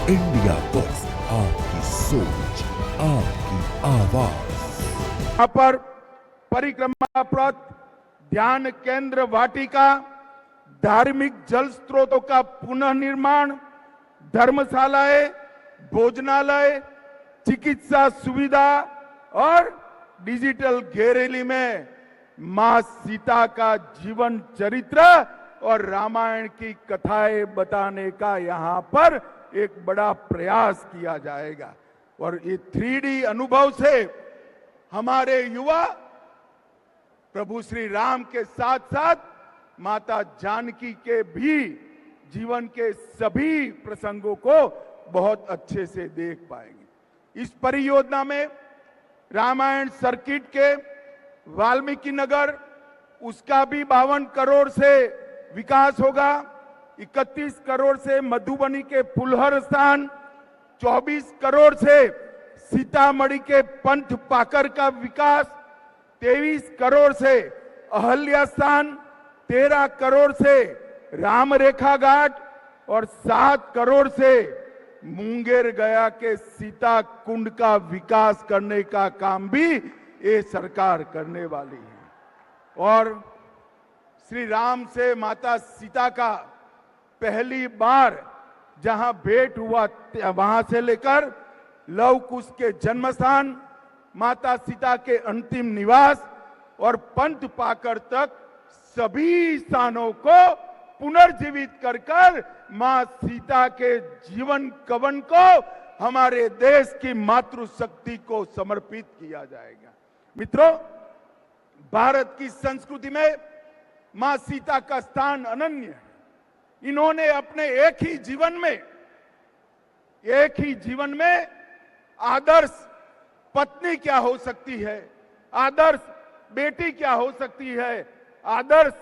India post, आपकी सोच, आपकी आवाज। यहाँ पर परिक्रमा पथ, ध्यान केंद्र, वाटिका, धार्मिक जल स्रोतों का पुनः निर्माण, धर्मशालाएं, भोजनालय, चिकित्सा सुविधा और डिजिटल गैलरी में मां सीता का जीवन चरित्र और रामायण की कथाएं बताने का यहां पर एक बड़ा प्रयास किया जाएगा। और ये 3D अनुभव से हमारे युवा प्रभु श्री राम के साथ साथ माता जानकी के भी जीवन के सभी प्रसंगों को बहुत अच्छे से देख पाएंगे। इस परियोजना में रामायण सर्किट के वाल्मीकि नगर, उसका भी 52 करोड़ से विकास होगा। 31 करोड़ से मधुबनी के फुलहर स्थान, 24 करोड़ से सीतामढ़ी के पंथ पाकर का विकास, 23 करोड़ से अहल्या स्थान, 13 करोड़ से राम रेखा घाट और 7 करोड़ से मुंगेर गया के सीता कुंड का विकास करने का काम भी ये सरकार करने वाली है। और श्री राम से माता सीता का पहली बार जहां भेंट हुआ, वहां से लेकर लव कुश के जन्म स्थान, माता सीता के अंतिम निवास और पंथ पाकर तक सभी स्थानों को पुनर्जीवित कर मां सीता के जीवन कवन को हमारे देश की मातृशक्ति को समर्पित किया जाएगा। मित्रों, भारत की संस्कृति में मां सीता का स्थान अनन्य है। इन्होंने अपने एक ही जीवन में आदर्श पत्नी क्या हो सकती है, आदर्श बेटी क्या हो सकती है, आदर्श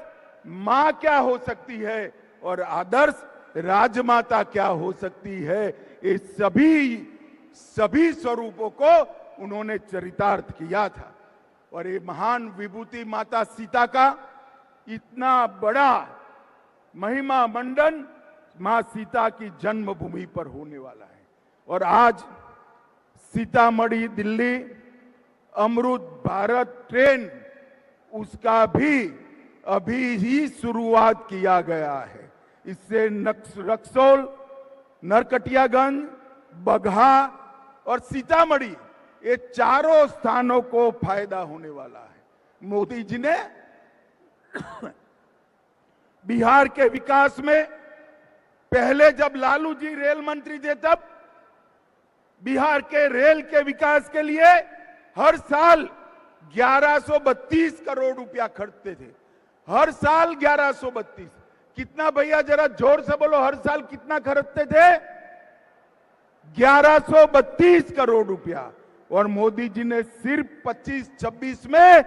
मां क्या हो सकती है और आदर्श राजमाता क्या हो सकती है, ये सभी स्वरूपों को उन्होंने चरितार्थ किया था। और ये महान विभूति माता सीता का इतना बड़ा महिमा मंडन मां सीता की जन्मभूमि पर होने वाला है। और आज सीतामढ़ी दिल्ली अमृत भारत ट्रेन, उसका भी अभी ही शुरुआत किया गया है। इससे रक्सौल, नरकटियागंज, बगहा और सीतामढ़ी, ये चारों स्थानों को फायदा होने वाला है। मोदी जी ने बिहार के विकास में पहले जब लालू जी रेल मंत्री थे तब बिहार के रेल के विकास के लिए हर साल 1132 करोड़ रुपया खर्चते थे। हर साल 1132। कितना भैया, जरा जोर से बोलो, हर साल कितना खर्चते थे? 1132 करोड़ रुपया। और मोदी जी ने सिर्फ 25-26 में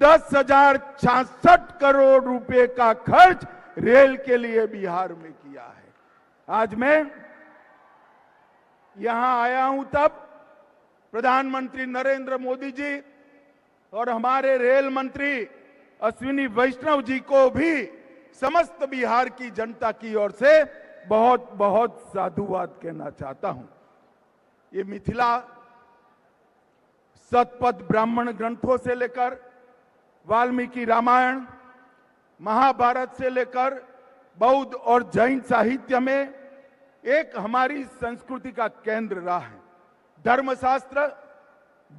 10,066 करोड़ रुपए का खर्च रेल के लिए बिहार में किया है। आज मैं यहां आया हूं तब प्रधानमंत्री नरेंद्र मोदी जी और हमारे रेल मंत्री अश्विनी वैष्णव जी को भी समस्त बिहार की जनता की ओर से बहुत बहुत साधुवाद कहना चाहता हूं। ये मिथिला शतपथ ब्राह्मण ग्रंथों से लेकर वाल्मीकि रामायण, महाभारत से लेकर बौद्ध और जैन साहित्य में एक हमारी संस्कृति का केंद्र रहा है। धर्मशास्त्र,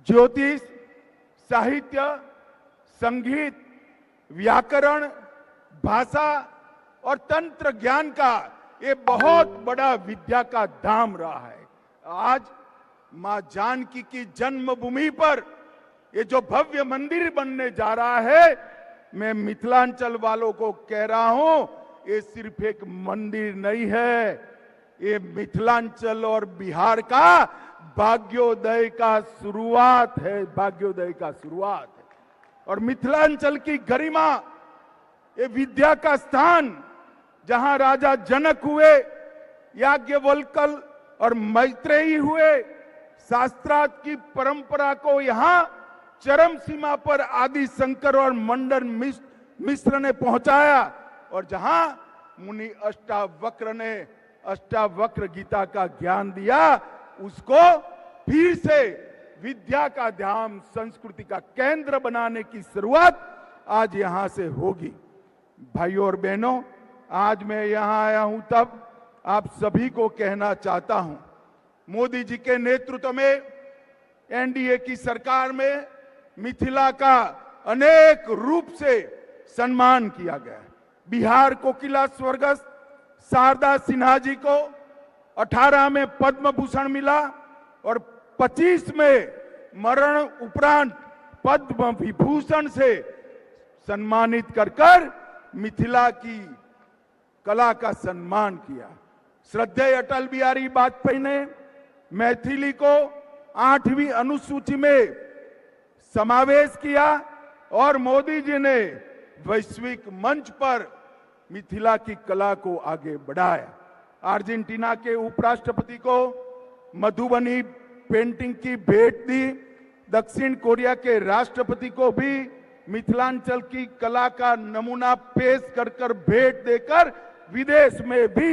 ज्योतिष, साहित्य, संगीत, व्याकरण, भाषा और तंत्र ज्ञान का ये बहुत बड़ा विद्या का धाम रहा है। आज मां जानकी की जन्मभूमि पर ये जो भव्य मंदिर बनने जा रहा है, मैं मिथिलांचल वालों को कह रहा हूं, ये सिर्फ एक मंदिर नहीं है, ये मिथिलांचल और बिहार का भाग्योदय का शुरुआत है, भाग्योदय का शुरुआत है। और मिथिलांचल की गरिमा, ये विद्या का स्थान, जहां राजा जनक हुए, याज्ञवल्क्य और मैत्रेयी हुए, शास्त्रार्थ की परंपरा को यहां चरम सीमा पर आदि शंकर और मंडन मिश्र ने पहुंचाया, और जहां मुनि अष्टावक्र ने अष्टावक्र गीता का ज्ञान दिया, उसको फिर से विद्या का धाम, संस्कृति का केंद्र बनाने की शुरुआत आज यहां से होगी। भाइयों और बहनों, आज मैं यहां आया हूं तब आप सभी को कहना चाहता हूं, मोदी जी के नेतृत्व में एनडीए की सरकार में मिथिला का अनेक रूप से सम्मान किया गया है। बिहार कोकिला स्वर्गस्थ शारदा सिन्हा जी को 18 में पद्म भूषण मिला और 25 में मरण उपरांत पद्म विभूषण से सम्मानित कर मिथिला की कला का सम्मान किया। श्रद्धेय अटल बिहारी वाजपेयी ने मैथिली को 8वीं अनुसूची में समावेश किया और मोदी जी ने वैश्विक मंच पर मिथिला की कला को आगे बढ़ाया। अर्जेंटीना के उपराष्ट्रपति को मधुबनी पेंटिंग की भेंट दी। दक्षिण कोरिया के राष्ट्रपति को भी मिथिलांचल की कला का नमूना पेश कर भेंट देकर विदेश में भी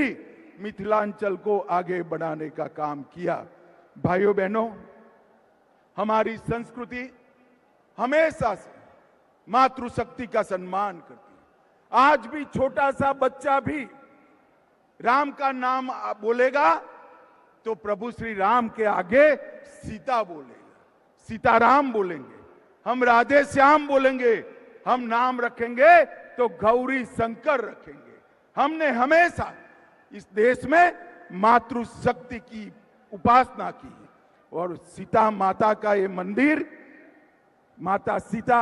मिथिलांचल को आगे बढ़ाने का काम किया। भाइयों बहनों, हमारी संस्कृति हमेशा से मातृशक्ति का सम्मान करती है। आज भी छोटा सा बच्चा भी राम का नाम बोलेगा तो प्रभु श्री राम के आगे सीता बोलेगा, सीताराम बोलेंगे, हम राधे श्याम बोलेंगे, हम नाम रखेंगे तो गौरी शंकर रखेंगे। हमने हमेशा इस देश में मातृशक्ति की उपासना की है और सीता माता का ये मंदिर, माता सीता,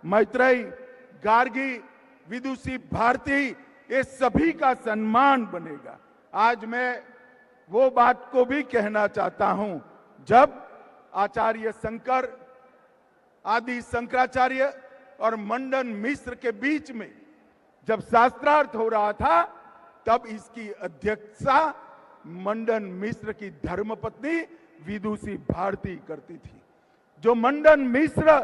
मैत्रेयी, गार्गी, विदुषी, भारती, ये सभी का सम्मान बनेगा। आज मैं वो बात को भी कहना चाहता हूं, जब आचार्य शंकर, आदि शंकराचार्य और मंडन मिश्र के बीच में जब शास्त्रार्थ हो रहा था, तब इसकी अध्यक्षता मंडन मिश्र की धर्मपत्नी विदुषी भारती करती थी। जो मंडन मिश्र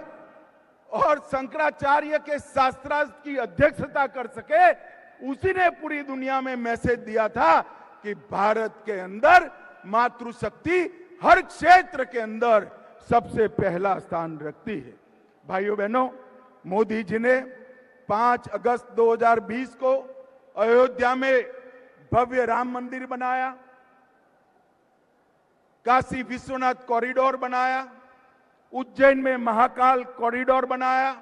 और शंकराचार्य के शास्त्रार्थ की अध्यक्षता कर सके, उसी ने पूरी दुनिया में मैसेज दिया था कि भारत के अंदर मातृशक्ति हर क्षेत्र के अंदर सबसे पहला स्थान रखती है। भाइयों बहनों, मोदी जी ने 5 अगस्त 2020 को अयोध्या में भव्य राम मंदिर बनाया, काशी विश्वनाथ कॉरिडोर बनाया, उज्जैन में महाकाल कॉरिडोर बनाया,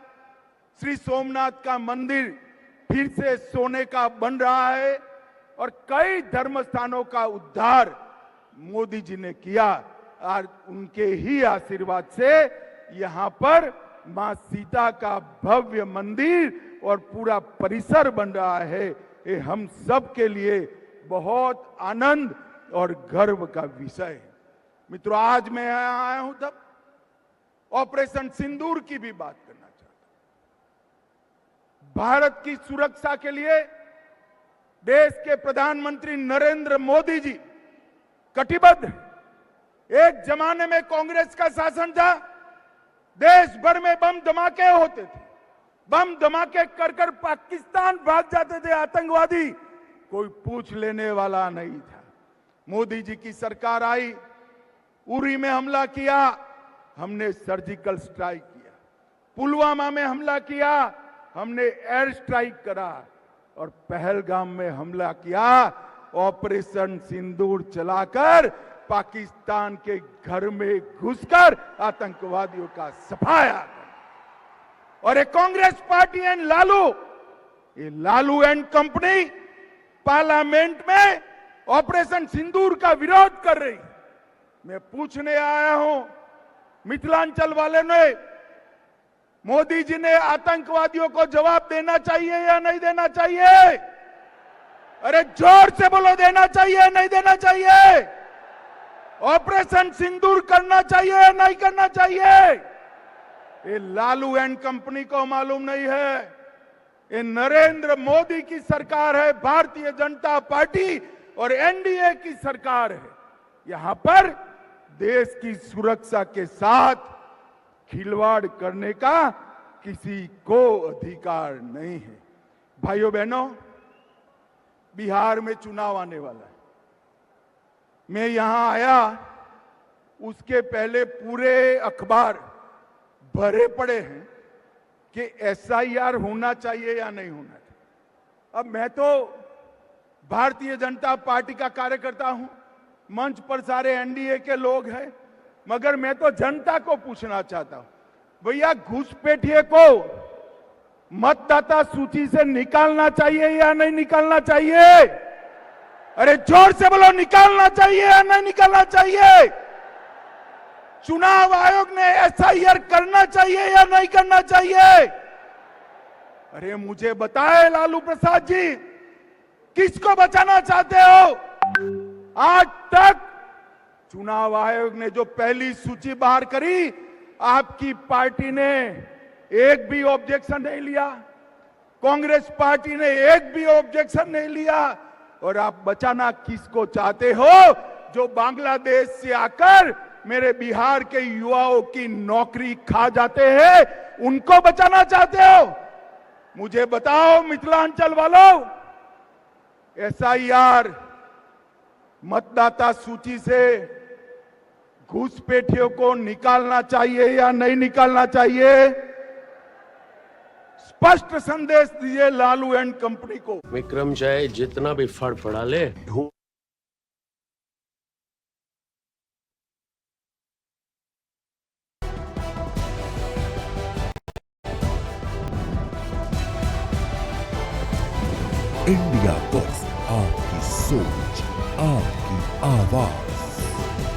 श्री सोमनाथ का मंदिर फिर से सोने का बन रहा है और कई धर्म स्थानों का उद्धार मोदी जी ने किया। और उनके ही आशीर्वाद से यहां पर मां सीता का भव्य मंदिर और पूरा परिसर बन रहा है। ये हम सब के लिए बहुत आनंद और गर्व का विषय है। मित्रों, आज मैं यहां आया हूं तब ऑपरेशन सिंदूर की भी बात करना चाहता हूं। भारत की सुरक्षा के लिए देश के प्रधानमंत्री नरेंद्र मोदी जी कटिबद्ध हैं। एक जमाने में कांग्रेस का शासन था, देश भर में बम धमाके होते थे, बम धमाके कर पाकिस्तान भाग जाते थे आतंकवादी, कोई पूछ लेने वाला नहीं था। मोदी जी की सरकार आई, उरी में हमला किया, हमने सर्जिकल स्ट्राइक किया, पुलवामा में हमला किया, हमने एयर स्ट्राइक करा और पहलगाम में हमला किया, ऑपरेशन सिंदूर चलाकर पाकिस्तान के घर में घुसकर आतंकवादियों का सफाया कर। और ये कांग्रेस पार्टी एंड लालू, ये लालू एंड कंपनी पार्लियामेंट में ऑपरेशन सिंदूर का विरोध कर रही। मैं पूछने आया हूं, मिथिलांचल वाले ने, मोदी जी ने आतंकवादियों को जवाब देना चाहिए या नहीं देना चाहिए? अरे जोर से बोलो, देना चाहिए या नहीं देना चाहिए? ऑपरेशन सिंदूर करना चाहिए या नहीं करना चाहिए? ये लालू एंड कंपनी को मालूम नहीं है, ये नरेंद्र मोदी की सरकार है, भारतीय जनता पार्टी और एनडीए की सरकार है। यहां पर देश की सुरक्षा के साथ खिलवाड़ करने का किसी को अधिकार नहीं है। भाइयों बहनों, बिहार में चुनाव आने वाला है। मैं यहां आया उसके पहले पूरे अखबार भरे पड़े हैं कि एसआईआर होना चाहिए या नहीं होना चाहिए। अब मैं तो भारतीय जनता पार्टी का कार्यकर्ता हूं, मंच पर सारे एनडीए के लोग हैं, मगर मैं तो जनता को पूछना चाहता हूं, भैया घुसपैठिए को मतदाता सूची से निकालना चाहिए या नहीं निकालना चाहिए? अरे जोर से बोलो, निकालना चाहिए या नहीं निकालना चाहिए? चुनाव आयोग ने एसआईआर करना चाहिए या नहीं करना चाहिए? अरे मुझे बताए लालू प्रसाद जी, किसको बचाना चाहते हो? आज तक चुनाव आयोग ने जो पहली सूची बाहर करी, आपकी पार्टी ने एक भी ऑब्जेक्शन नहीं लिया, कांग्रेस पार्टी ने एक भी ऑब्जेक्शन नहीं लिया। और आप बचाना किसको चाहते हो? जो बांग्लादेश से आकर मेरे बिहार के युवाओं की नौकरी खा जाते हैं, उनको बचाना चाहते हो? मुझे बताओ मिथिलांचल वालों, एसआईआर मतदाता सूची से घुसपैठियों को निकालना चाहिए या नहीं निकालना चाहिए? स्पष्ट संदेश दीजिए लालू एंड कंपनी को। विक्रम चाहे जितना भी फड़फड़ा ले, ढूंढ इंडिया पोस्ट, आपकी सोच, आपकी आवाज।